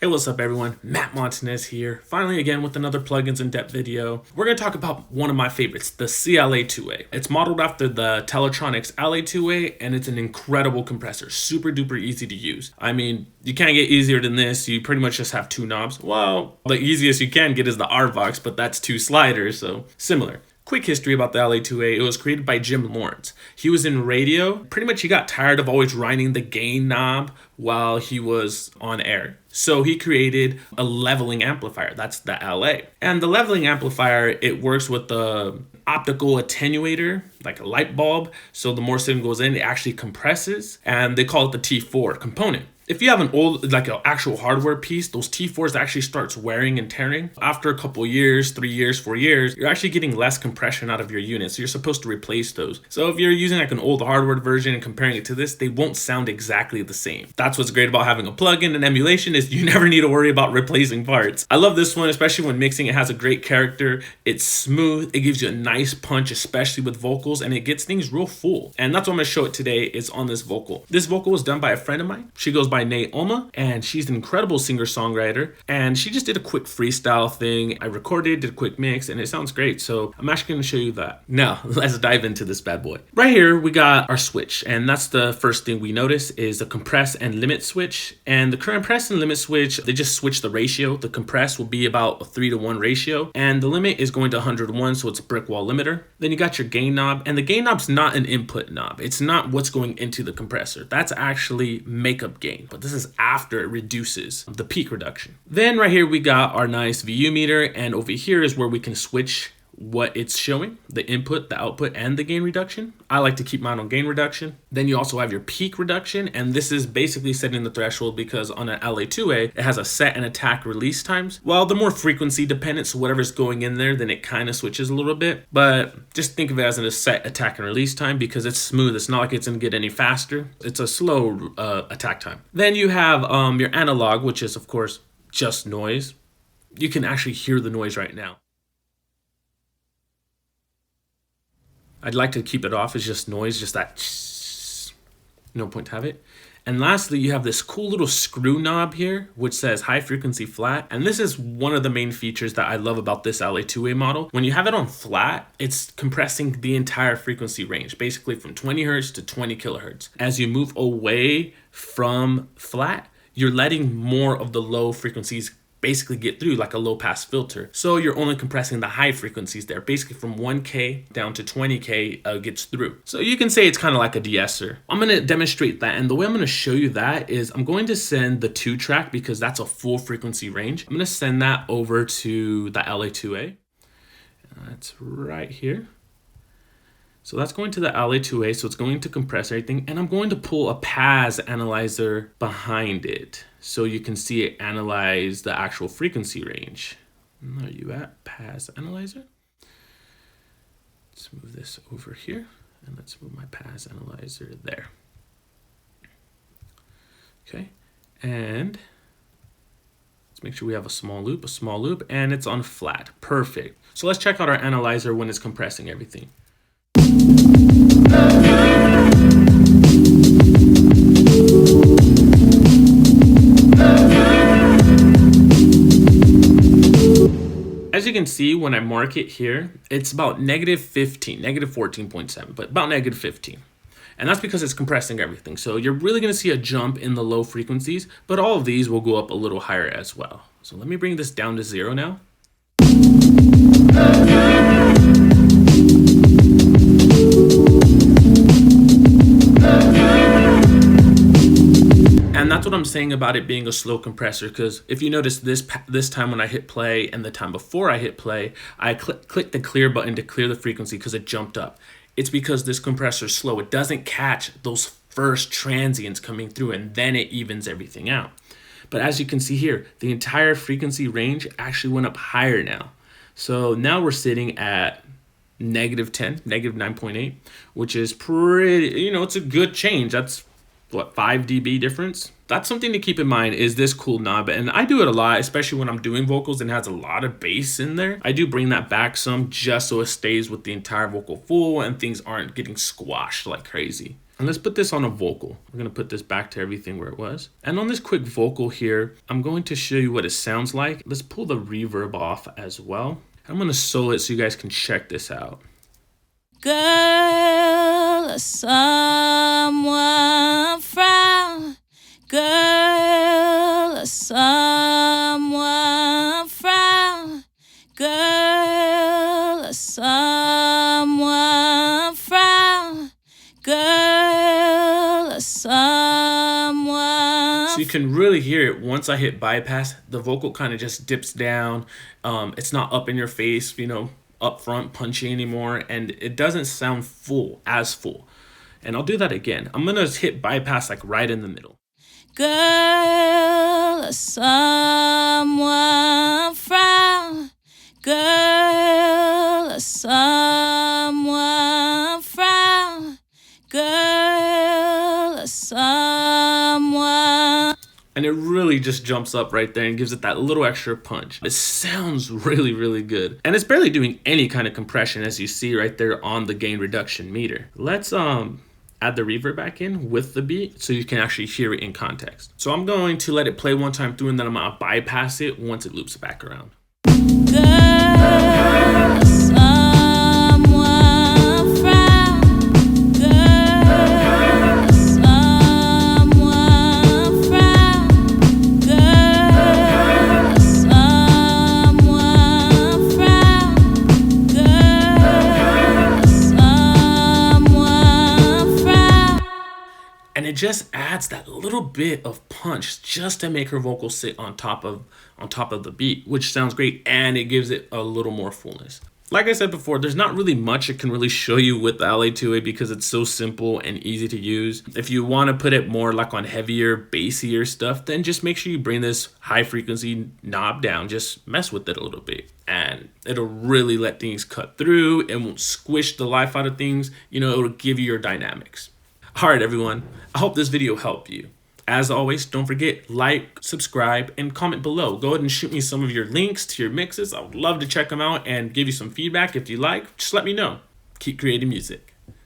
Hey, what's up everyone? mattMONTANEZ here, finally again with another plugins in-depth video. We're going to talk about one of my favorites, the CLA-2A. It's modeled after the Teletronics LA-2A and it's an incredible compressor, super duper easy to use. I mean, you can't get easier than this. You pretty much just have two knobs. Well, the easiest you can get is the R-Vox, but that's two sliders, so similar. Quick history about the LA-2A, it was created by Jim Lawrence. He was in radio. Pretty much he got tired of always grinding the gain knob while he was on air. So he created a leveling amplifier, that's the LA. And the leveling amplifier, it works with the optical attenuator, like a light bulb. So the more signal goes in, it actually compresses, and they call it the T4 component. If you have an old, like an actual hardware piece, those T4s actually starts wearing and tearing. After a couple years, 3 years, 4 years, you're actually getting less compression out of your unit. So you're supposed to replace those. So if you're using like an old hardware version and comparing it to this, they won't sound exactly the same. That's what's great about having a plugin and emulation is you never need to worry about replacing parts. I love this one, especially when mixing. It has a great character. It's smooth. It gives you a nice punch, especially with vocals, and it gets things real full. And that's what I'm gonna show it today is on this vocal. This vocal was done by a friend of mine. She goes by mattOMA, and she's an incredible singer-songwriter, and she just did a quick freestyle thing. I recorded, did a quick mix, and it sounds great, so I'm actually going to show you that. Now, let's dive into this bad boy. Right here, we got our switch, and that's the first thing we notice is the compress and limit switch. And the compress and limit switch, they just switch the ratio. The compress will be about a 3-to-1 ratio, and the limit is going to 101, so it's a brick wall limiter. Then you got your gain knob, and the gain knob's not an input knob. It's not what's going into the compressor. That's actually makeup gain, but this is after it reduces the peak reduction. Then right here we got our nice VU meter, and over here is where we can switch what it's showing, the input, the output, and the gain reduction. I like to keep mine on gain reduction. Then you also have your peak reduction, and this is basically setting the threshold because on an LA-2A, it has a set and attack release times. Well, the more frequency dependent, so whatever's going in there, then it kind of switches a little bit, but just think of it as a set attack and release time because it's smooth. It's not like it's gonna get any faster. It's a slow attack time. Then you have your analog, which is of course just noise. You can actually hear the noise right now. I'd like to keep it off. It's just noise, just that. No point to have it. And lastly, you have this cool little screw knob here, which says high frequency flat. And this is one of the main features that I love about this LA-2A model. When you have it on flat, it's compressing the entire frequency range, basically from 20 hertz to 20 kilohertz. As you move away from flat, you're letting more of the low frequencies basically get through like a low pass filter. So you're only compressing the high frequencies there, basically from 1K down to 20K gets through. So you can say it's kind of like a de-esser. I'm going to demonstrate that, and the way I'm going to show you that is I'm going to send the 2-track because that's a full frequency range. I'm going to send that over to the LA-2A. That's right here. So that's going to the LA-2A, so it's going to compress everything, and I'm going to pull a PAS analyzer behind it so you can see it analyze the actual frequency range. Where are you at, PAS analyzer? Let's move this over here, and let's move my PAS analyzer there. Okay, and let's make sure we have a small loop, and it's on flat. Perfect. So let's check out our analyzer when it's compressing everything. As you can see, when I mark it here, it's about -15, -14.7, but about -15. And that's because it's compressing everything. So you're really gonna see a jump in the low frequencies, but all of these will go up a little higher as well. So let me bring this down to 0 now. And that's what I'm saying about it being a slow compressor, because if you notice this time when I hit play and the time before I hit play, I clicked the clear button to clear the frequency because it jumped up. It's because this compressor is slow. It doesn't catch those first transients coming through, and then it evens everything out. But as you can see here, the entire frequency range actually went up higher now. So now we're sitting at -10, -9.8, which is pretty, you know, it's a good change. That's what, 5 dB difference? That's something to keep in mind is this cool knob, and I do it a lot, especially when I'm doing vocals and has a lot of bass in there. I do bring that back some just so it stays with the entire vocal full and things aren't getting squashed like crazy. And let's put this on a vocal. We're gonna put this back to everything where it was. And on this quick vocal here, I'm going to show you what it sounds like. Let's pull the reverb off as well. I'm gonna solo it so you guys can check this out. Girl, someone frown. Girl, someone frown. Girl, someone frown. Girl, someone. So you can really hear it once I hit bypass. The vocal kind of just dips down. It's not up in your face, you know, up front, punchy anymore, and it doesn't sound as full. And I'll do that again. I'm gonna hit bypass like right in the middle. Girl, someone frown. Girl, someone frown. Girl, someone. And it really just jumps up right there and gives it that little extra punch. It sounds really, really good. And it's barely doing any kind of compression, as you see right there on the gain reduction meter. Let's add the reverb back in with the beat so you can actually hear it in context. So I'm going to let it play one time through and then I'm gonna bypass it once it loops back around. Girl, someone frown. Girl, someone frown. Girl, someone frown. Girl, someone frown. And it just adds that little bit of punch just to make her vocal sit on top of the beat, which sounds great, and it gives it a little more fullness. Like I said before, there's not really much it can really show you with the CLA-2A because it's so simple and easy to use. If you want to put it more like on heavier, bassier stuff, then just make sure you bring this high frequency knob down. Just mess with it a little bit and it'll really let things cut through. It won't squish the life out of things. You know, it'll give you your dynamics. All right, everyone. I hope this video helped you. As always, don't forget, like, subscribe, and comment below. Go ahead and shoot me some of your links to your mixes. I would love to check them out and give you some feedback. If you like, just let me know. Keep creating music.